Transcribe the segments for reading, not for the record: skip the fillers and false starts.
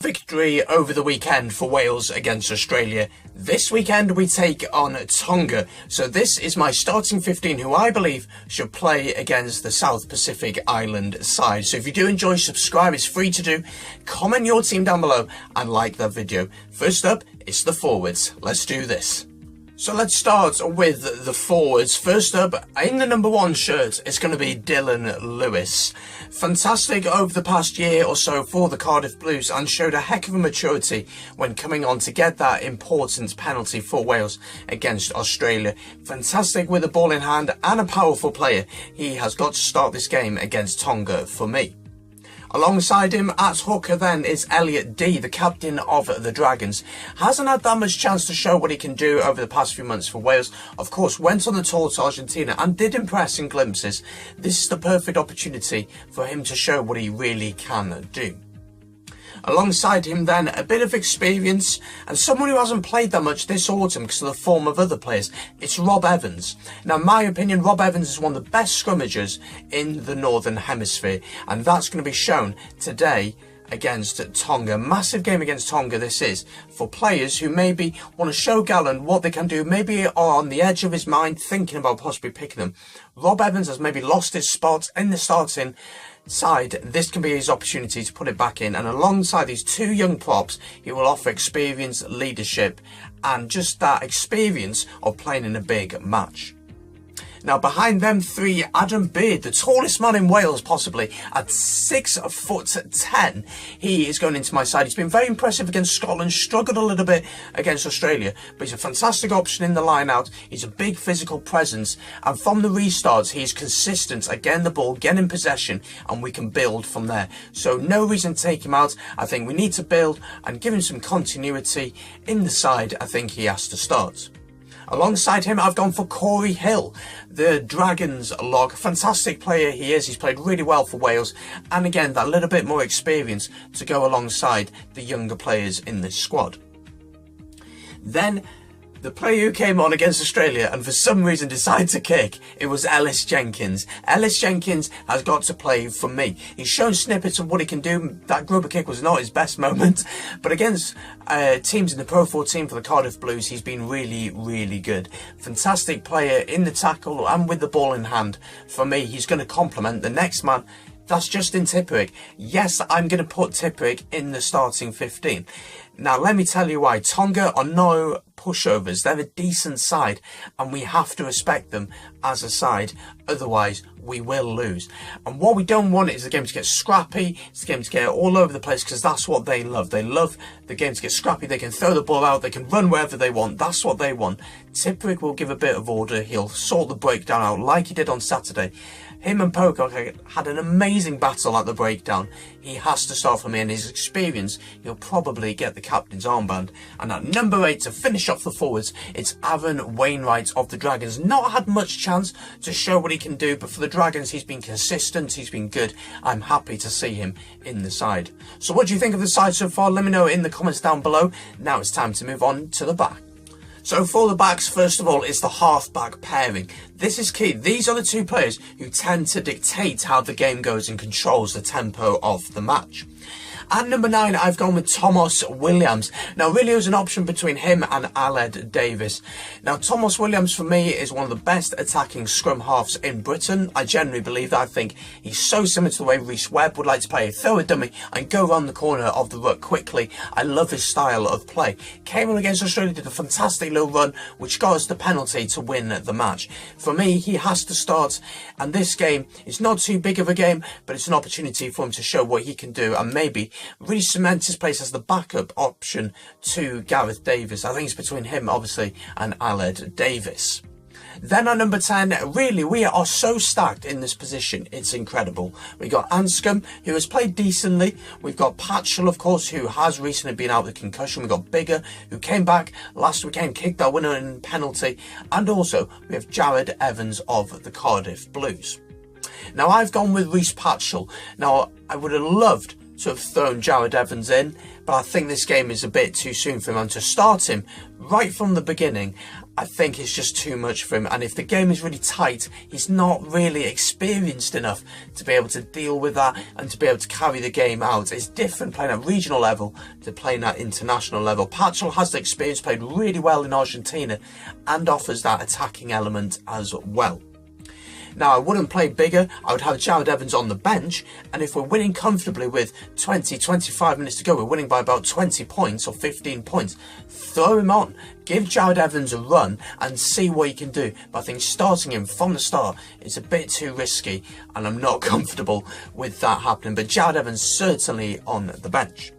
victory over the weekend for Wales against Australia. This weekend we take on Tonga. So this is my starting 15 who I believe should play against the South Pacific Island side. So if you do enjoy, subscribe, it's free to do. Comment your team down below and like that video. First up, it's the forwards. Let's do this. So let's start with the forwards. First up, in the number 1 shirt, it's going to be Dylan Lewis. Fantastic over the past year or so for the Cardiff Blues and showed a heck of a maturity when coming on to get that important penalty for Wales against Australia. Fantastic with the ball in hand and a powerful player. He has got to start this game against Tonga for me. Alongside him at hooker then is Elliot D, the captain of the Dragons. Hasn't had that much chance to show what he can do over the past few months for Wales. Of course, went on the tour to Argentina and did impress in glimpses. This is the perfect opportunity for him to show what he really can do. Alongside him then, a bit of experience and someone who hasn't played that much this autumn because of the form of other players. It's Rob Evans. Now, in my opinion, Rob Evans is one of the best scrummagers in the Northern Hemisphere, and that's going to be shown today against Tonga. Massive game against Tonga this is for players who maybe want to show Gallen what they can do, maybe are on the edge of his mind thinking about possibly picking them. Rob Evans has maybe lost his spot in the starting side. This can be his opportunity to put it back in, and alongside these 2 young props he will offer experience, leadership and just that experience of playing in a big match. Now behind them 3, Adam Beard, the tallest man in Wales possibly, at 6'10". He is going into my side. He's been very impressive against Scotland, struggled a little bit against Australia, but he's a fantastic option in the line out. He's a big physical presence, and from the restarts he is consistent at getting the ball, getting possession, and we can build from there. So no reason to take him out. I think we need to build and give him some continuity in the side. I think he has to start. Alongside him, I've gone for Corey Hill, the Dragons log. Fantastic player he is. He's played really well for Wales. And again, that little bit more experience to go alongside the younger players in this squad. Then, the player who came on against Australia and for some reason decided to kick, it was Ellis Jenkins. Ellis Jenkins has got to play for me. He's shown snippets of what he can do. That grubber kick was not his best moment, but against teams in the Pro 14 for the Cardiff Blues, he's been really, really good. Fantastic player in the tackle and with the ball in hand. For me, he's going to complement the next man. That's Justin Tipuric. Yes, I'm going to put Tipuric in the starting 15. Now, let me tell you why. Tonga are no pushovers. They're a decent side, and we have to respect them as a side. Otherwise, we will lose. And what we don't want is the game to get scrappy. It's the game to get all over the place, because that's what they love. They love the game to get scrappy. They can throw the ball out. They can run wherever they want. That's what they want. Tipuric will give a bit of order. He'll sort the breakdown out like he did on Saturday. Him and Pocock had an amazing battle at the breakdown. He has to start for me, and his experience, he'll probably get the captain's armband. And at number 8, to finish off the forwards, it's Aaron Wainwright of the Dragons. Not had much chance to show what he can do, but for the Dragons, he's been consistent, he's been good. I'm happy to see him in the side. So what do you think of the side so far? Let me know in the comments down below. Now it's time to move on to the back. So for the backs, first of all, it's the half-back pairing. This is key. These are the 2 players who tend to dictate how the game goes and controls the tempo of the match. At number 9, I've gone with Thomas Williams. Now, really, it was an option between him and Aled Davis. Now, Thomas Williams, for me, is one of the best attacking scrum halves in Britain. I generally believe that. I think he's so similar to the way Rhys Webb would like to play. Throw a dummy and go around the corner of the ruck quickly. I love his style of play. Came on against Australia, did a fantastic little run, which got us the penalty to win the match. For me, he has to start. And this game is not too big of a game, but it's an opportunity for him to show what he can do and maybe really cement his place as the backup option to Gareth Davis. I think it's between him, obviously, and Aled Davis. Then at number 10, really, we are so stacked in this position. It's incredible. We've got Anscombe, who has played decently. We've got Patchell, of course, who has recently been out with concussion. We've got Bigger, who came back last weekend, kicked our winner in penalty. And also, we have Jared Evans of the Cardiff Blues. Now, I've gone with Rhys Patchell. Now, I would have loved to have thrown Jared Evans in, but I think this game is a bit too soon for him, and to start him right from the beginning, I think it's just too much for him, and if the game is really tight, he's not really experienced enough to be able to deal with that and to be able to carry the game out. It's different playing at regional level to playing at international level. Patchell has the experience, played really well in Argentina, and offers that attacking element as well. Now, I wouldn't play bigger. I would have Jared Evans on the bench, and if we're winning comfortably with 20-25 minutes to go, we're winning by about 20 points or 15 points, throw him on. Give Jared Evans a run and see what he can do. But I think starting him from the start is a bit too risky, and I'm not comfortable with that happening. But Jared Evans certainly on the bench.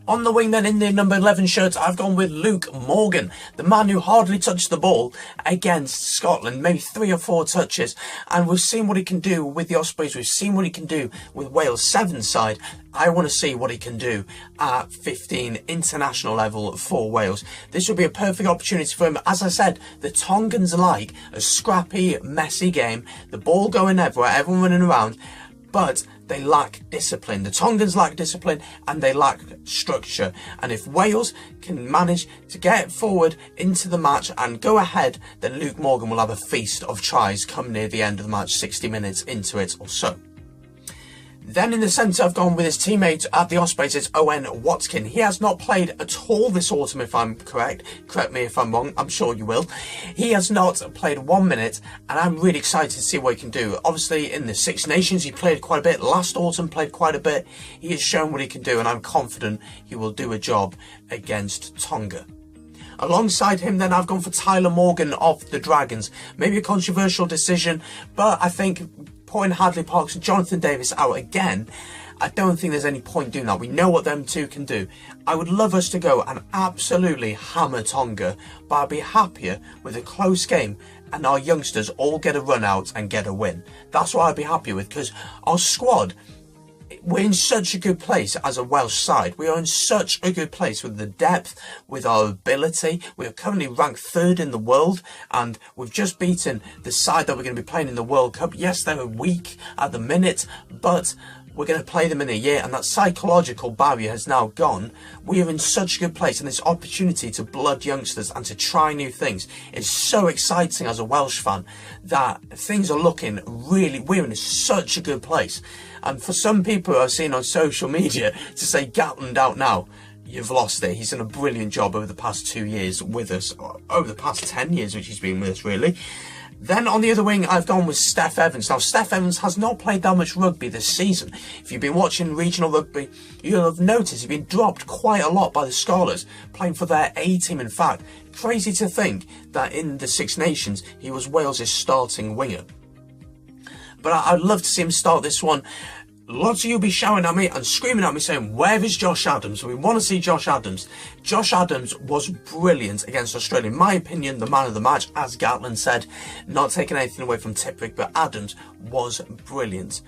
On the wing then, in the number 11 shirt, I've gone with Luke Morgan, the man who hardly touched the ball against Scotland, maybe 3 or 4 touches. And we've seen what he can do with the Ospreys, we've seen what he can do with Wales' 7 side. I want to see what he can do at 15 international level for Wales. This would be a perfect opportunity for him. As I said, the Tongans like a scrappy, messy game, the ball going everywhere, everyone running around, but they lack discipline. The Tongans lack discipline and they lack structure. And if Wales can manage to get forward into the match and go ahead, then Luke Morgan will have a feast of tries come near the end of the match, 60 minutes into it or so. Then in the centre, I've gone with his teammate at the Ospreys, it's Owen Watkin. He has not played at all this autumn, if I'm correct. Correct me if I'm wrong, I'm sure you will. He has not played 1 minute, and I'm really excited to see what he can do. Obviously, in the Six Nations, he played quite a bit. Last autumn, played quite a bit. He has shown what he can do, and I'm confident he will do a job against Tonga. Alongside him then, I've gone for Tyler Morgan of the Dragons. Maybe a controversial decision, but I think putting Hadley Parkes and Jonathan Davis out again, I don't think there's any point doing that. We know what them two can do. I would love us to go and absolutely hammer Tonga, but I'd be happier with a close game and our youngsters all get a run out and get a win. That's what I'd be happy with, because our squad, we're in such a good place as a Welsh side. We are in such a good place with the depth, with our ability. We are currently ranked 3rd in the world, and we've just beaten the side that we're going to be playing in the World Cup. Yes, they're weak at the minute, but we're going to play them in a year, and that psychological barrier has now gone. We are in such a good place, and this opportunity to blood youngsters and to try new things is so exciting as a Welsh fan that things are looking really, we're in such a good place. And for some people I've seen on social media to say Gatland out now, you've lost it. He's done a brilliant job over the past 2 years with us, over the past 10 years which he's been with us really. Then on the other wing, I've gone with Steph Evans. Now, Steph Evans has not played that much rugby this season. If you've been watching regional rugby, you'll have noticed he's been dropped quite a lot by the Scarlets, playing for their A team, in fact. Crazy to think that in the Six Nations, he was Wales' starting winger. But I'd love to see him start this one. Lots of you will be shouting at me and screaming at me saying, where is Josh Adams? We want to see Josh Adams. Josh Adams was brilliant against Australia. In my opinion, the man of the match, as Gatland said, not taking anything away from Tipuric, but Adams was brilliant.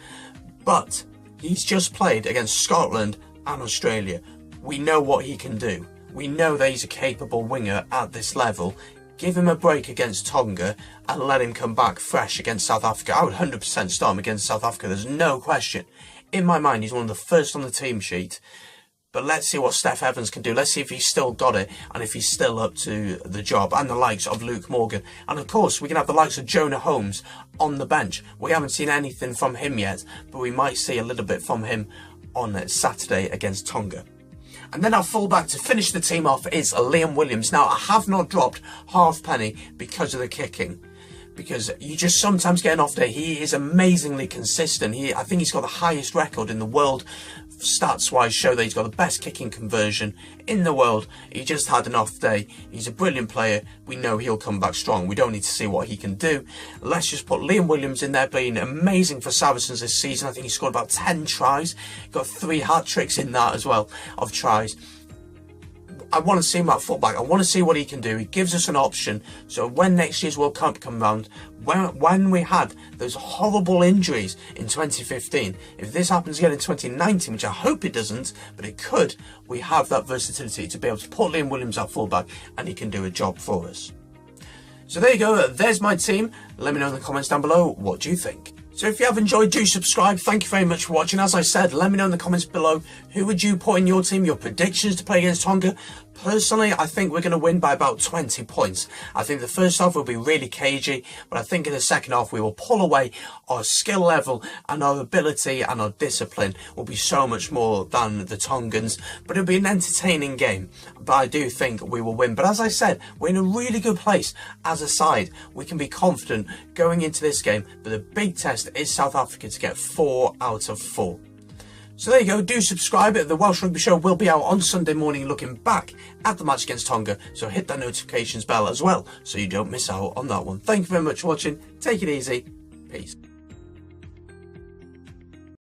But he's just played against Scotland and Australia. We know what he can do. We know that he's a capable winger at this level. Give him a break against Tonga and let him come back fresh against South Africa. I would 100% start him against South Africa. There's no question. In my mind, he's one of the first on the team sheet. But let's see what Steph Evans can do. Let's see if he's still got it and if he's still up to the job. And the likes of Luke Morgan. And of course, we can have the likes of Jonah Holmes on the bench. We haven't seen anything from him yet, but we might see a little bit from him on Saturday against Tonga. And then our fullback to finish the team off is Liam Williams. Now, I have not dropped halfpenny because of the kicking, because you just sometimes get an off day. He is amazingly consistent. I think he's got the highest record in the world, stats-wise, show that he's got the best kicking conversion in the world. He just had an off day. He's a brilliant player. We know he'll come back strong. We don't need to see what he can do. Let's just put Liam Williams in there, being amazing for Saracens this season. I think he scored about 10 tries. Got 3 hat-tricks in that as well of tries. I want to see him at fullback. I want to see what he can do. He gives us an option. So when next year's World Cup comes round, when we had those horrible injuries in 2015, if this happens again in 2019, which I hope it doesn't, but it could, we have that versatility to be able to put Liam Williams at fullback and he can do a job for us. So there you go. There's my team. Let me know in the comments down below, what do you think? So if you have enjoyed, do subscribe. Thank you very much for watching. As I said, let me know in the comments below, who would you put in your team, your predictions to play against Tonga. Personally, I think we're going to win by about 20 points. I think the first half will be really cagey, but I think in the second half we will pull away. Our skill level and our ability and our discipline will be so much more than the Tongans, but it'll be an entertaining game. But I do think we will win. But as I said, we're in a really good place as a side. We can be confident going into this game, but the big test is South Africa to get 4 out of 4. So there you go, do subscribe. The Welsh Rugby Show will be out on Sunday morning looking back at the match against Tonga, so hit that notifications bell as well so you don't miss out on that one. Thank you very much for watching, take it easy, peace.